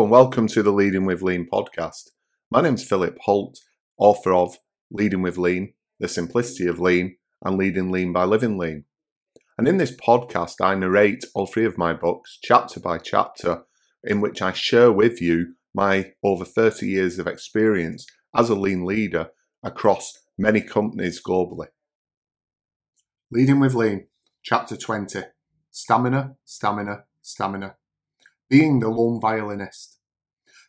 Hello and welcome to the Leading with Lean podcast. My name's Philip Holt, author of Leading with Lean, The Simplicity of Lean, and Leading Lean by Living Lean. And in this podcast, I narrate all three of my books, chapter by chapter, in which I share with you my over 30 years of experience as a lean leader across many companies globally. Leading with Lean, chapter 20, Stamina, Stamina, Stamina. Being the lone violinist.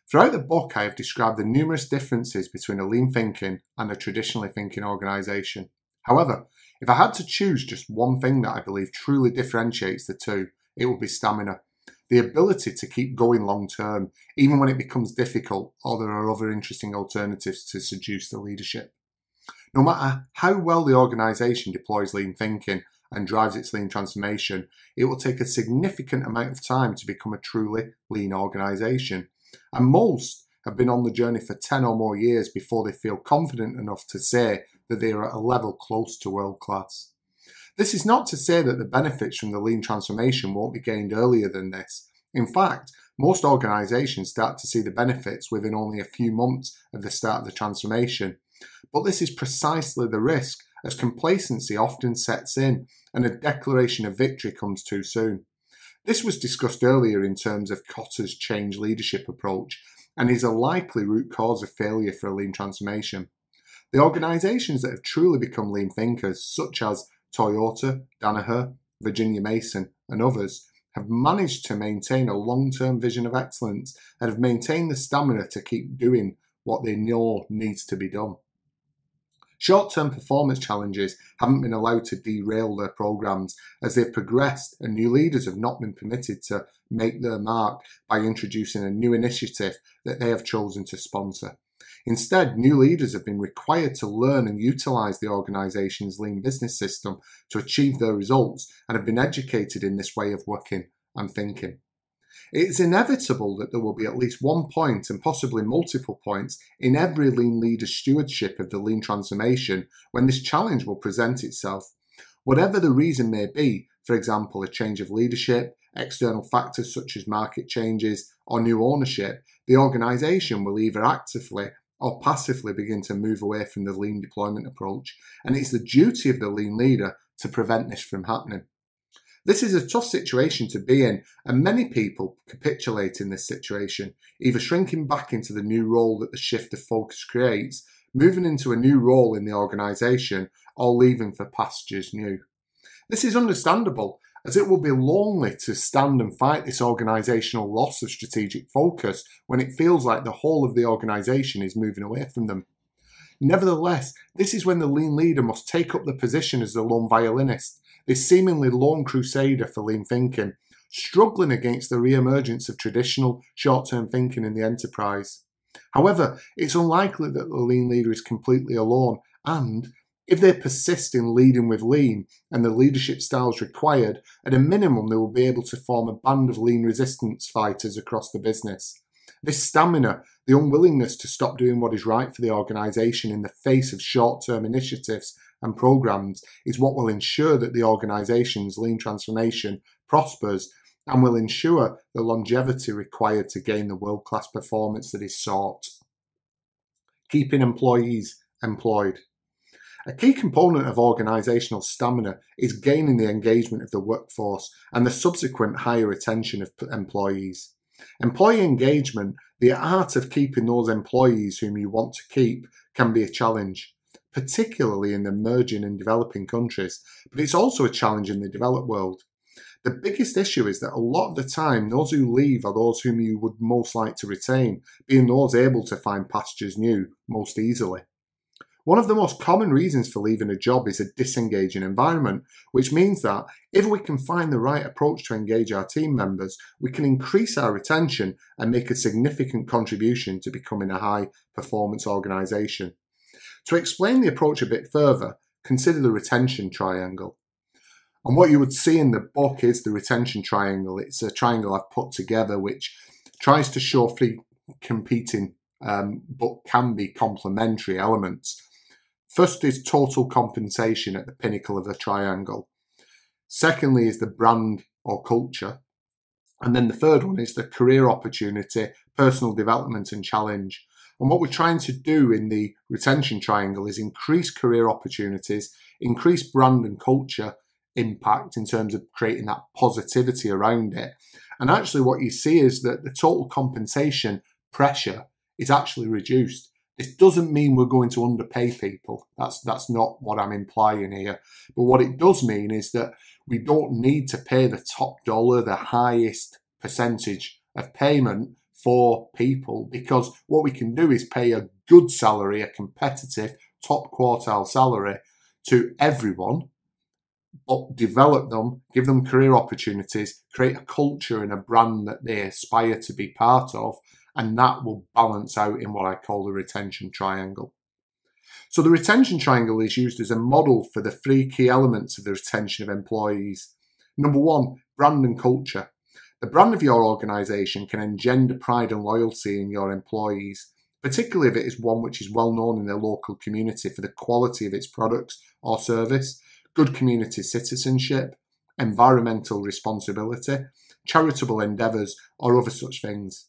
Throughout the book, I have described the numerous differences between a lean thinking and a traditionally thinking organisation. However, if I had to choose just one thing that I believe truly differentiates the two, it would be stamina. The ability to keep going long term, even when it becomes difficult or there are other interesting alternatives to seduce the leadership. No matter how well the organisation deploys lean thinking and drives its lean transformation, it will take a significant amount of time to become a truly lean organisation. And most have been on the journey for 10 or more years before they feel confident enough to say that they are at a level close to world class. This is not to say that the benefits from the lean transformation won't be gained earlier than this. In fact, most organisations start to see the benefits within only a few months of the start of the transformation. But this is precisely the risk, as complacency often sets in and a declaration of victory comes too soon. This was discussed earlier in terms of Kotter's change leadership approach and is a likely root cause of failure for a lean transformation. The organisations that have truly become lean thinkers, such as Toyota, Danaher, Virginia Mason and others, have managed to maintain a long-term vision of excellence and have maintained the stamina to keep doing what they know needs to be done. Short-term performance challenges haven't been allowed to derail their programs as they've progressed, and new leaders have not been permitted to make their mark by introducing a new initiative that they have chosen to sponsor. Instead, new leaders have been required to learn and utilise the organisation's lean business system to achieve their results and have been educated in this way of working and thinking. It is inevitable that there will be at least one point and possibly multiple points in every lean leader's stewardship of the lean transformation when this challenge will present itself. Whatever the reason may be, for example, a change of leadership, external factors such as market changes or new ownership, the organisation will either actively or passively begin to move away from the lean deployment approach, and it's the duty of the lean leader to prevent this from happening. This is a tough situation to be in, and many people capitulate in this situation, either shrinking back into the new role that the shift of focus creates, moving into a new role in the organisation, or leaving for pastures new. This is understandable, as it will be lonely to stand and fight this organisational loss of strategic focus when it feels like the whole of the organisation is moving away from them. Nevertheless, this is when the lean leader must take up the position as the lone violinist, this seemingly lone crusader for lean thinking, struggling against the re-emergence of traditional short-term thinking in the enterprise. However, it's unlikely that the lean leader is completely alone, and if they persist in leading with lean and the leadership styles required, at a minimum they will be able to form a band of lean resistance fighters across the business. This stamina, the unwillingness to stop doing what is right for the organisation in the face of short-term initiatives and programs, is what will ensure that the organisation's lean transformation prospers and will ensure the longevity required to gain the world-class performance that is sought. Keeping employees employed. A key component of organisational stamina is gaining the engagement of the workforce and the subsequent higher retention of employees. Employee engagement, the art of keeping those employees whom you want to keep, can be a challenge, particularly in the emerging and developing countries, but it's also a challenge in the developed world. The biggest issue is that a lot of the time, those who leave are those whom you would most like to retain, being those able to find pastures new most easily. One of the most common reasons for leaving a job is a disengaging environment, which means that if we can find the right approach to engage our team members, we can increase our retention and make a significant contribution to becoming a high-performance organisation. To explain the approach a bit further, consider the retention triangle. And what you would see in the book is the retention triangle. It's a triangle I've put together which tries to show three competing but can be complementary elements. First is total compensation at the pinnacle of the triangle. Secondly is the brand or culture. And then the third one is the career opportunity, personal development and challenge. And what we're trying to do in the retention triangle is increase career opportunities, increase brand and culture impact in terms of creating that positivity around it. And actually what you see is that the total compensation pressure is actually reduced. This doesn't mean we're going to underpay people. That's not what I'm implying here. But what it does mean is that we don't need to pay the top dollar, the highest percentage of payment for people, because what we can do is pay a good salary, a competitive top quartile salary to everyone, but develop them, give them career opportunities, create a culture and a brand that they aspire to be part of, and that will balance out in what I call the retention triangle. So the retention triangle is used as a model for the three key elements of the retention of employees. Number one, brand and culture. The brand of your organisation can engender pride and loyalty in your employees, particularly if it is one which is well known in their local community for the quality of its products or service, good community citizenship, environmental responsibility, charitable endeavours, or other such things.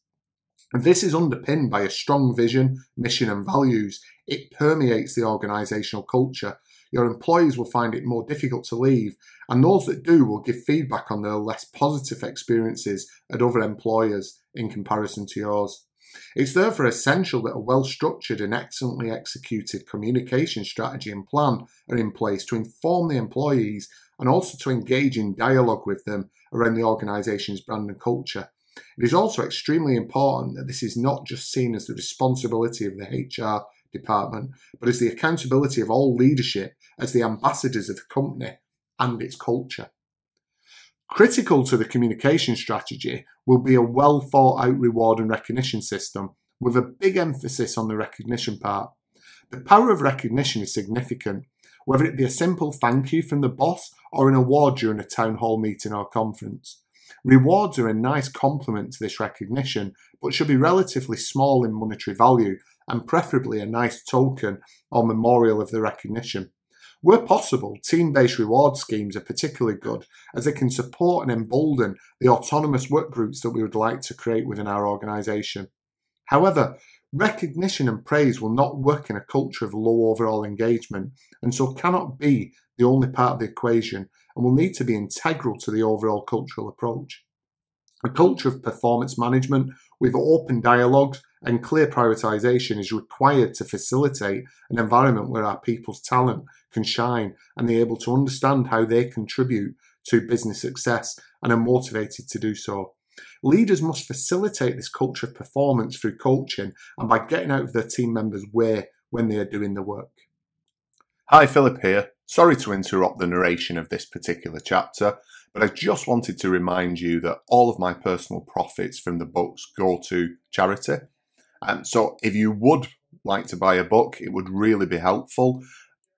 And this is underpinned by a strong vision, mission and values. It permeates the organisational culture. Your employees will find it more difficult to leave, and those that do will give feedback on their less positive experiences at other employers in comparison to yours. It's therefore essential that a well-structured and excellently executed communication strategy and plan are in place to inform the employees and also to engage in dialogue with them around the organisation's brand and culture. It is also extremely important that this is not just seen as the responsibility of the HR department, but as the accountability of all leadership as the ambassadors of the company and its culture. Critical to the communication strategy will be a well thought out reward and recognition system with a big emphasis on the recognition part. The power of recognition is significant, whether it be a simple thank you from the boss or an award during a town hall meeting or conference. Rewards are a nice complement to this recognition, but should be relatively small in monetary value and preferably a nice token or memorial of the recognition. Where possible, team-based reward schemes are particularly good as they can support and embolden the autonomous work groups that we would like to create within our organisation. However, recognition and praise will not work in a culture of low overall engagement and so cannot be the only part of the equation and will need to be integral to the overall cultural approach. A culture of performance management with open dialogues and clear prioritisation is required to facilitate an environment where our people's talent can shine and they're able to understand how they contribute to business success and are motivated to do so. Leaders must facilitate this culture of performance through coaching and by getting out of their team members' way when they are doing the work. Hi, Philip here. Sorry to interrupt the narration of this particular chapter, but I just wanted to remind you that all of my personal profits from the books go to charity. So if you would like to buy a book, it would really be helpful.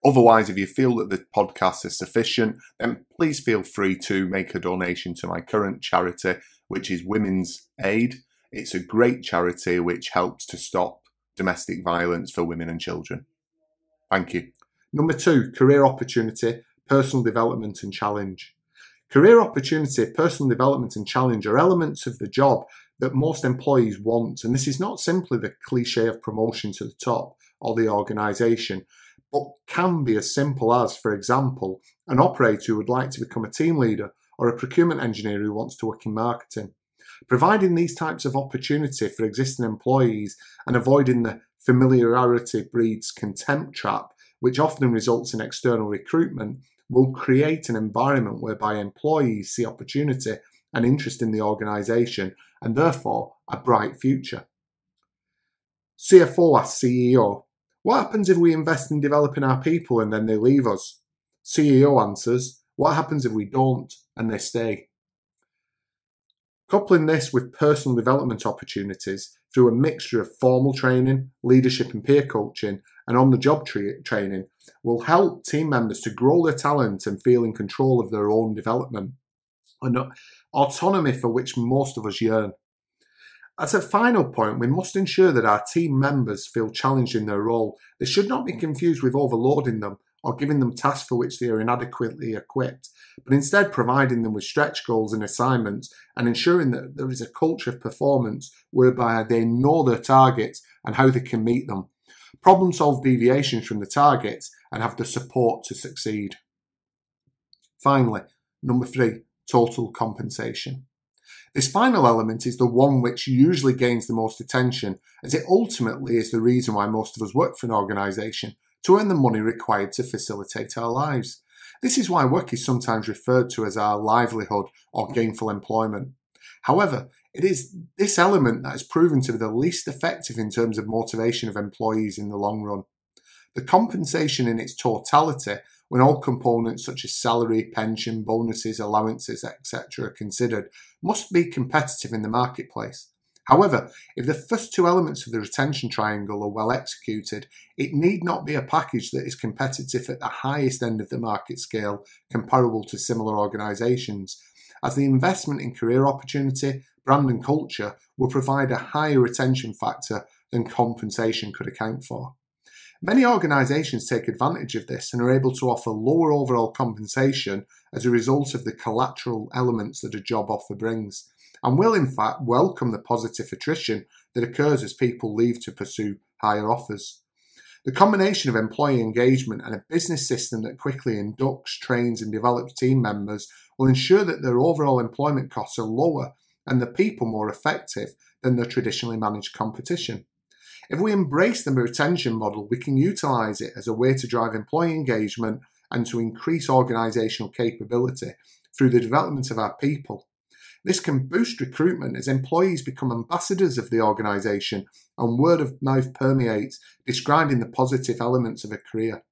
Otherwise, if you feel that the podcast is sufficient, then please feel free to make a donation to my current charity, which is Women's Aid. It's a great charity which helps to stop domestic violence for women and children. Thank you. Number 2, career opportunity, personal development and challenge. Career opportunity, personal development and challenge are elements of the job that most employees want, and this is not simply the cliche of promotion to the top or the organisation, but can be as simple as, for example, an operator who would like to become a team leader or a procurement engineer who wants to work in marketing. Providing these types of opportunity for existing employees and avoiding the familiarity breeds contempt trap, which often results in external recruitment, will create an environment whereby employees see opportunity and interest in the organisation and therefore a bright future. CFO asks CEO, what happens if we invest in developing our people and then they leave us? CEO answers, what happens if we don't and they stay? Coupling this with personal development opportunities through a mixture of formal training, leadership and peer coaching, and on-the-job training will help team members to grow their talent and feel in control of their own development, and autonomy for which most of us yearn. As a final point, we must ensure that our team members feel challenged in their role. They should not be confused with overloading them or giving them tasks for which they are inadequately equipped, but instead providing them with stretch goals and assignments and ensuring that there is a culture of performance whereby they know their targets and how they can meet them, problem solve deviations from the targets, and have the support to succeed. Finally, number 3, total compensation. This final element is the one which usually gains the most attention, as it ultimately is the reason why most of us work for an organisation, to earn the money required to facilitate our lives. This is why work is sometimes referred to as our livelihood or gainful employment. However, it is this element that has proven to be the least effective in terms of motivation of employees in the long run. The compensation in its totality, when all components such as salary, pension, bonuses, allowances, etc. are considered, must be competitive in the marketplace. However, if the first 2 elements of the retention triangle are well executed, it need not be a package that is competitive at the highest end of the market scale comparable to similar organisations, as the investment in career opportunity, brand and culture will provide a higher retention factor than compensation could account for. Many organisations take advantage of this and are able to offer lower overall compensation as a result of the collateral elements that a job offer brings, and will in fact welcome the positive attrition that occurs as people leave to pursue higher offers. The combination of employee engagement and a business system that quickly inducts, trains and develops team members will ensure that their overall employment costs are lower and the people more effective than the traditionally managed competition. If we embrace the retention model, we can utilise it as a way to drive employee engagement and to increase organisational capability through the development of our people. This can boost recruitment as employees become ambassadors of the organisation and word of mouth permeates, describing the positive elements of a career.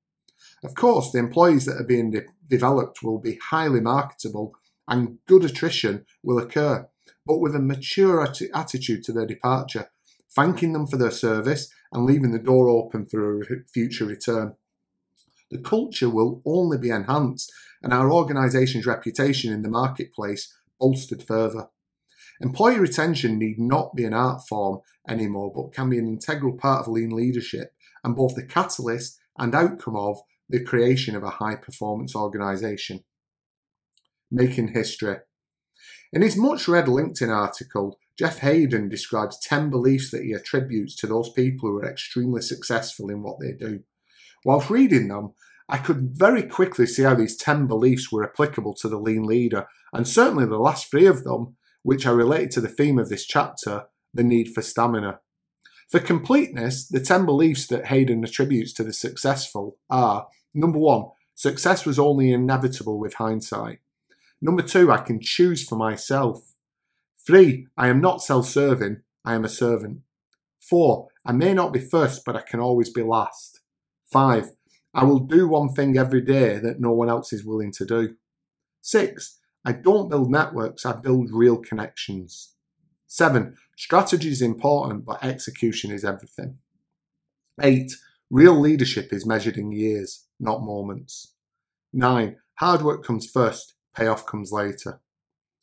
Of course, the employees that are being developed will be highly marketable and good attrition will occur, but with a mature attitude to their departure, thanking them for their service and leaving the door open for a future return. The culture will only be enhanced and our organisation's reputation in the marketplace bolstered further. Employee retention need not be an art form anymore, but can be an integral part of lean leadership and both the catalyst and outcome of the creation of a high-performance organisation. Making history. In his much-read LinkedIn article, Jeff Hayden describes 10 beliefs that he attributes to those people who are extremely successful in what they do. Whilst reading them, I could very quickly see how these 10 beliefs were applicable to the lean leader, and certainly the last 3 of them, which are related to the theme of this chapter, the need for stamina. For completeness, the 10 beliefs that Hayden attributes to the successful are: number 1, success was only inevitable with hindsight. Number 2, I can choose for myself. 3, I am not self-serving, I am a servant. 4, I may not be first, but I can always be last. 5, I will do one thing every day that no one else is willing to do. 6, I don't build networks, I build real connections. 7, strategy is important, but execution is everything. 8, real leadership is measured in years, not moments. 9, hard work comes first, payoff comes later.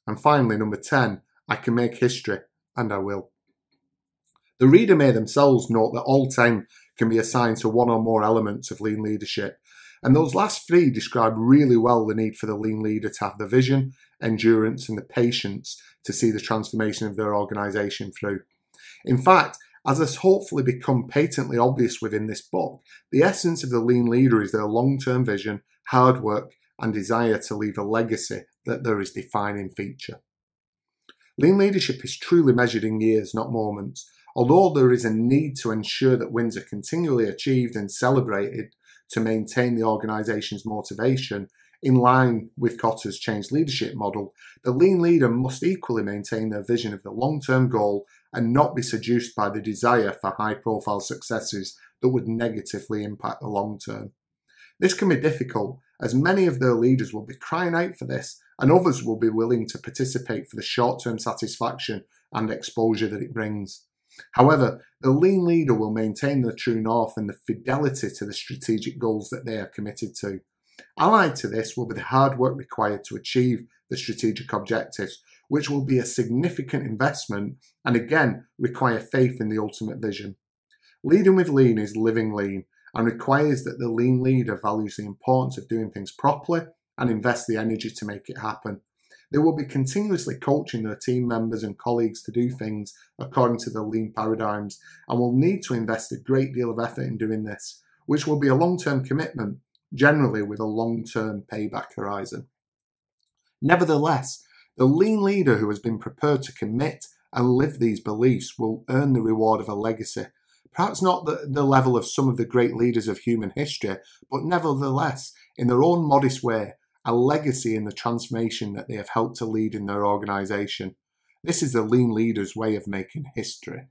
And finally, number 10, I can make history, and I will. The reader may themselves note that all 10 can be assigned to one or more elements of lean leadership, and those last 3 describe really well the need for the lean leader to have the vision, endurance, and the patience to see the transformation of their organisation through. In fact, as has hopefully become patently obvious within this book, the essence of the lean leader is their long-term vision, hard work, and desire to leave a legacy that there is defining feature. Lean leadership is truly measured in years, not moments. Although there is a need to ensure that wins are continually achieved and celebrated to maintain the organisation's motivation, in line with Kotter's changed leadership model, the lean leader must equally maintain their vision of the long-term goal and not be seduced by the desire for high-profile successes that would negatively impact the long term. This can be difficult, as many of their leaders will be crying out for this, and others will be willing to participate for the short-term satisfaction and exposure that it brings. However, the lean leader will maintain the true north and the fidelity to the strategic goals that they are committed to. Allied to this will be the hard work required to achieve the strategic objectives, which will be a significant investment and again require faith in the ultimate vision. Leading with lean is living lean, and requires that the lean leader values the importance of doing things properly and invests the energy to make it happen. They will be continuously coaching their team members and colleagues to do things according to the lean paradigms and will need to invest a great deal of effort in doing this, which will be a long-term commitment, generally with a long-term payback horizon. Nevertheless, the lean leader who has been prepared to commit and live these beliefs will earn the reward of a legacy. Perhaps not the level of some of the great leaders of human history, but nevertheless, in their own modest way, a legacy in the transformation that they have helped to lead in their organisation. This is the lean leader's way of making history.